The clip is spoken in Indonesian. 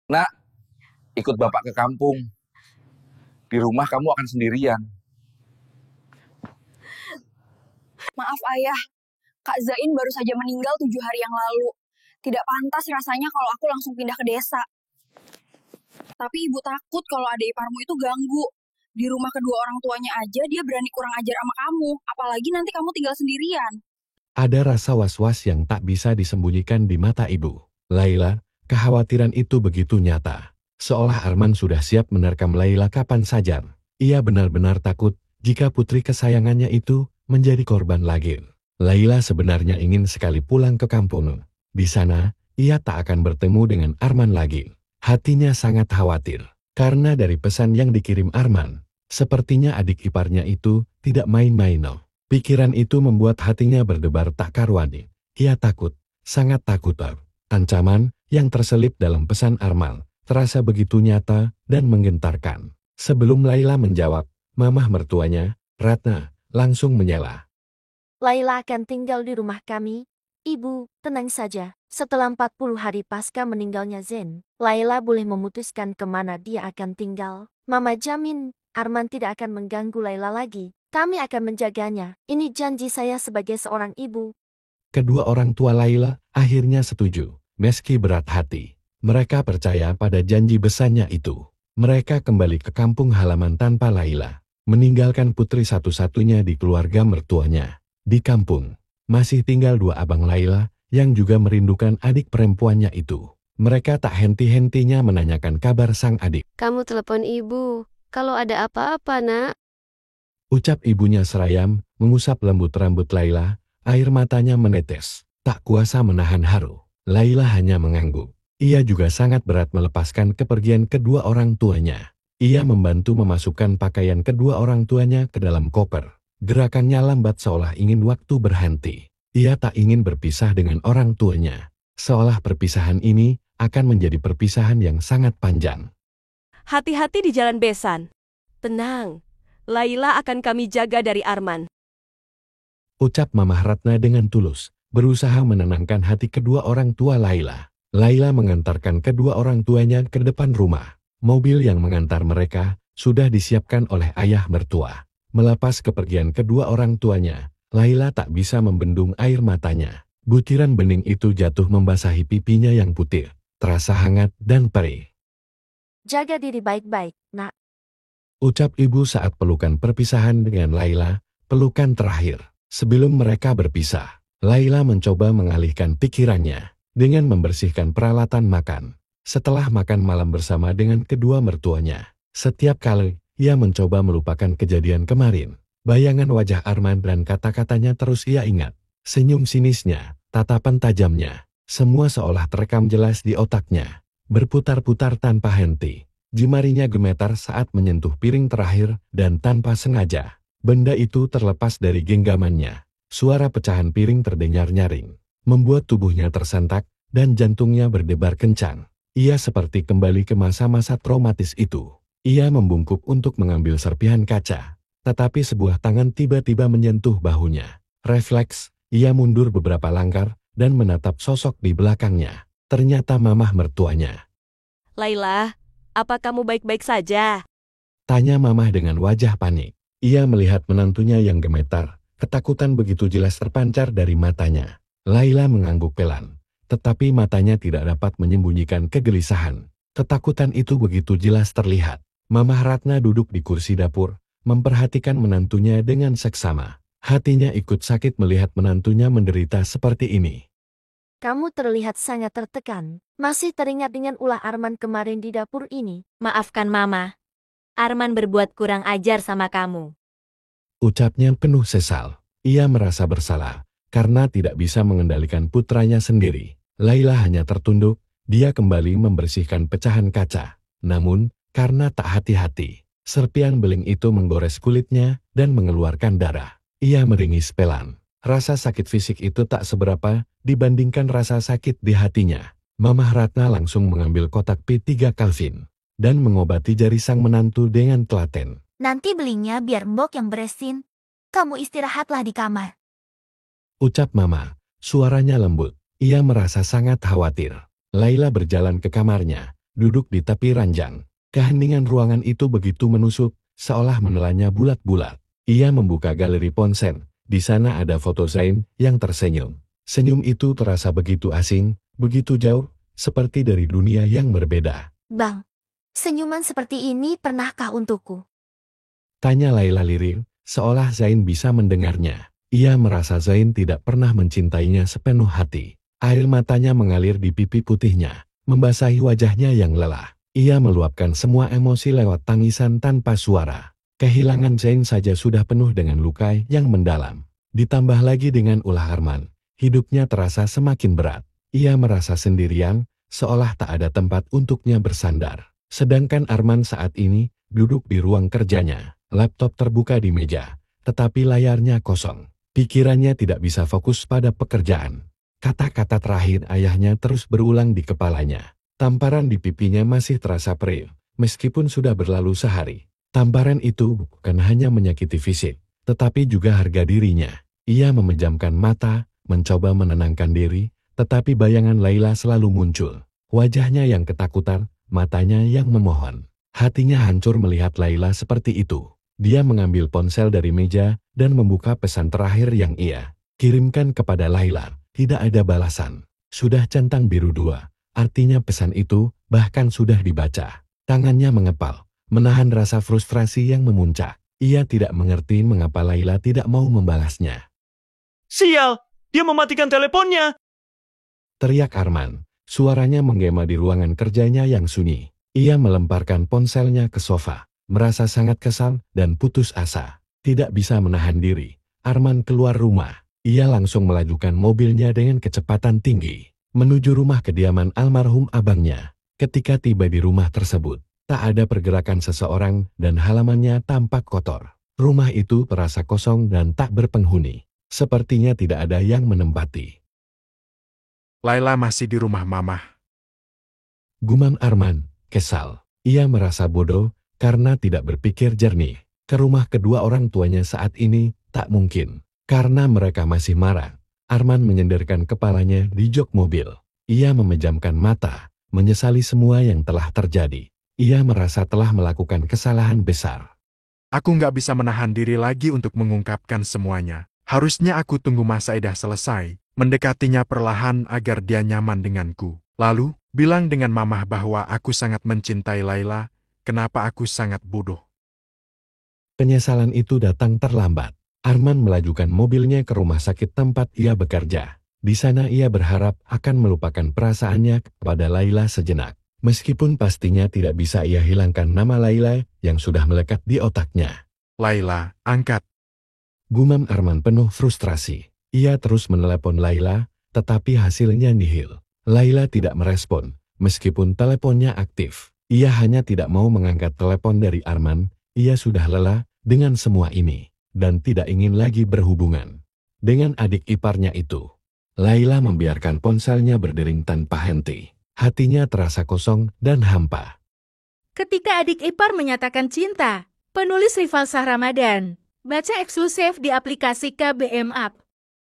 Nak, ikut bapak ke kampung. Di rumah kamu akan sendirian. Maaf ayah, Kak Zain baru saja meninggal 7 hari yang lalu. Tidak pantas rasanya kalau aku langsung pindah ke desa. Tapi ibu takut kalau adik iparmu itu ganggu. Di rumah kedua orang tuanya aja dia berani kurang ajar sama kamu. Apalagi nanti kamu tinggal sendirian. Ada rasa was-was yang tak bisa disembunyikan di mata ibu. Laila, kekhawatiran itu begitu nyata. Seolah Arman sudah siap menerkam Laila kapan saja. Ia benar-benar takut jika putri kesayangannya itu menjadi korban lagi. Laila sebenarnya ingin sekali pulang ke kampung. Di sana, ia tak akan bertemu dengan Arman lagi. Hatinya sangat khawatir. Karena dari pesan yang dikirim Arman, sepertinya adik iparnya itu tidak main-main. Pikiran itu membuat hatinya berdebar tak karuan. Ia takut, sangat takut. Ancaman yang terselip dalam pesan Arman terasa begitu nyata dan menggentarkan. Sebelum Laila menjawab, mamah mertuanya, Ratna, langsung menyela. Laila akan tinggal di rumah kami. Ibu, tenang saja. Setelah 40 hari pasca meninggalnya Zain, Laila boleh memutuskan kemana dia akan tinggal. Mama jamin, Arman tidak akan mengganggu Laila lagi. Kami akan menjaganya. Ini janji saya sebagai seorang ibu. Kedua orang tua Laila akhirnya setuju, meski berat hati. Mereka percaya pada janji besarnya itu. Mereka kembali ke kampung halaman tanpa Laila, meninggalkan putri satu-satunya di keluarga mertuanya. Di kampung, masih tinggal dua abang Laila yang juga merindukan adik perempuannya itu. Mereka tak henti-hentinya menanyakan kabar sang adik. Kamu telepon ibu, kalau ada apa-apa nak. Ucap ibunya serayam, mengusap lembut rambut Laila, air matanya menetes. Tak kuasa menahan haru, Laila hanya mengangguk. Ia juga sangat berat melepaskan kepergian kedua orang tuanya. Ia membantu memasukkan pakaian kedua orang tuanya ke dalam koper. Gerakannya lambat seolah ingin waktu berhenti. Ia tak ingin berpisah dengan orang tuanya. Seolah perpisahan ini akan menjadi perpisahan yang sangat panjang. Hati-hati di jalan besan. Tenang, Laila akan kami jaga dari Arman. Ucap Mamah Ratna dengan tulus, berusaha menenangkan hati kedua orang tua Laila. Laila mengantarkan kedua orang tuanya ke depan rumah. Mobil yang mengantar mereka sudah disiapkan oleh ayah mertua. Melepas kepergian kedua orang tuanya, Laila tak bisa membendung air matanya. Butiran bening itu jatuh membasahi pipinya yang putih, terasa hangat dan perih. Jaga diri baik-baik, nak. Ucap ibu saat pelukan perpisahan dengan Laila, pelukan terakhir. Sebelum mereka berpisah, Laila mencoba mengalihkan pikirannya dengan membersihkan peralatan makan. Setelah makan malam bersama dengan kedua mertuanya, setiap kali ia mencoba melupakan kejadian kemarin. Bayangan wajah Arman dan kata-katanya terus ia ingat. Senyum sinisnya, tatapan tajamnya, semua seolah terekam jelas di otaknya. Berputar-putar tanpa henti. Jemarinya gemetar saat menyentuh piring terakhir dan tanpa sengaja. Benda itu terlepas dari genggamannya. Suara pecahan piring terdengar nyaring, membuat tubuhnya tersentak dan jantungnya berdebar kencang. Ia seperti kembali ke masa-masa traumatis itu. Ia membungkuk untuk mengambil serpihan kaca, tetapi sebuah tangan tiba-tiba menyentuh bahunya. Refleks, ia mundur beberapa langkah dan menatap sosok di belakangnya. Ternyata mamah mertuanya. Laila, apa kamu baik-baik saja? Tanya mamah dengan wajah panik. Ia melihat menantunya yang gemetar. Ketakutan begitu jelas terpancar dari matanya. Laila mengangguk pelan, tetapi matanya tidak dapat menyembunyikan kegelisahan. Ketakutan itu begitu jelas terlihat. Mamah Ratna duduk di kursi dapur, memperhatikan menantunya dengan seksama. Hatinya ikut sakit melihat menantunya menderita seperti ini. Kamu terlihat sangat tertekan. Masih teringat dengan ulah Arman kemarin di dapur ini? Maafkan Mama. Arman berbuat kurang ajar sama kamu. Ucapnya penuh sesal. Ia merasa bersalah karena tidak bisa mengendalikan putranya sendiri. Laila hanya tertunduk, dia kembali membersihkan pecahan kaca. Namun, karena tak hati-hati, serpian beling itu menggores kulitnya dan mengeluarkan darah. Ia meringis pelan. Rasa sakit fisik itu tak seberapa dibandingkan rasa sakit di hatinya. Mamah Ratna langsung mengambil kotak P3 Calvin dan mengobati jari sang menantu dengan telaten. Nanti belingnya biar Mbok yang beresin. Kamu istirahatlah di kamar. Ucap Mama, suaranya lembut. Ia merasa sangat khawatir. Laila berjalan ke kamarnya duduk di tepi ranjang. Keheningan ruangan itu begitu menusuk, seolah menelannya bulat-bulat. Ia membuka galeri ponsel. Di sana ada foto Zain yang tersenyum. Senyum itu terasa begitu asing, begitu jauh, seperti dari dunia yang berbeda. Bang, senyuman seperti ini pernahkah untukku? Tanya Laila lirih, seolah Zain bisa mendengarnya. Ia merasa Zain tidak pernah mencintainya sepenuh hati. Air matanya mengalir di pipi putihnya, membasahi wajahnya yang lelah. Ia meluapkan semua emosi lewat tangisan tanpa suara. Kehilangan Zain saja sudah penuh dengan luka yang mendalam. Ditambah lagi dengan ulah Arman, hidupnya terasa semakin berat. Ia merasa sendirian, seolah tak ada tempat untuknya bersandar. Sedangkan Arman saat ini duduk di ruang kerjanya. Laptop terbuka di meja, tetapi layarnya kosong. Pikirannya tidak bisa fokus pada pekerjaan. Kata-kata terakhir ayahnya terus berulang di kepalanya. Tamparan di pipinya masih terasa perih, meskipun sudah berlalu sehari. Tamparan itu bukan hanya menyakiti fisik, tetapi juga harga dirinya. Ia memejamkan mata, mencoba menenangkan diri, tetapi bayangan Laila selalu muncul. Wajahnya yang ketakutan, matanya yang memohon. Hatinya hancur melihat Laila seperti itu. Dia mengambil ponsel dari meja dan membuka pesan terakhir yang ia kirimkan kepada Laila. Tidak ada balasan. Sudah centang biru 2. Artinya pesan itu bahkan sudah dibaca. Tangannya mengepal, menahan rasa frustrasi yang memuncak. Ia tidak mengerti mengapa Laila tidak mau membalasnya. Sial, dia mematikan teleponnya. Teriak Arman. Suaranya menggema di ruangan kerjanya yang sunyi. Ia melemparkan ponselnya ke sofa, merasa sangat kesal dan putus asa. Tidak bisa menahan diri, Arman keluar rumah. Ia langsung melajukan mobilnya dengan kecepatan tinggi, menuju rumah kediaman almarhum abangnya. Ketika tiba di rumah tersebut, tak ada pergerakan seseorang dan halamannya tampak kotor. Rumah itu terasa kosong dan tak berpenghuni. Sepertinya tidak ada yang menempati. Laila masih di rumah Mama. Gumam Arman, kesal. Ia merasa bodoh karena tidak berpikir jernih. Ke rumah kedua orang tuanya saat ini tak mungkin. Karena mereka masih marah, Arman menyenderkan kepalanya di jok mobil. Ia memejamkan mata, menyesali semua yang telah terjadi. Ia merasa telah melakukan kesalahan besar. Aku nggak bisa menahan diri lagi untuk mengungkapkan semuanya. Harusnya aku tunggu Mas Aidah selesai, mendekatinya perlahan agar dia nyaman denganku. Lalu, bilang dengan Mamah bahwa aku sangat mencintai Laila, kenapa aku sangat bodoh. Penyesalan itu datang terlambat. Arman melajukan mobilnya ke rumah sakit tempat ia bekerja. Di sana ia berharap akan melupakan perasaannya kepada Laila sejenak. Meskipun pastinya tidak bisa ia hilangkan nama Laila yang sudah melekat di otaknya. Laila, angkat. Gumam Arman penuh frustrasi. Ia terus menelepon Laila, tetapi hasilnya nihil. Laila tidak merespon, meskipun teleponnya aktif. Ia hanya tidak mau mengangkat telepon dari Arman. Ia sudah lelah dengan semua ini, dan tidak ingin lagi berhubungan dengan adik iparnya itu. Laila membiarkan ponselnya berdering tanpa henti. Hatinya terasa kosong dan hampa. Ketika adik ipar menyatakan cinta, penulis Rival Shah Ramadan. Baca eksklusif di aplikasi KBM App.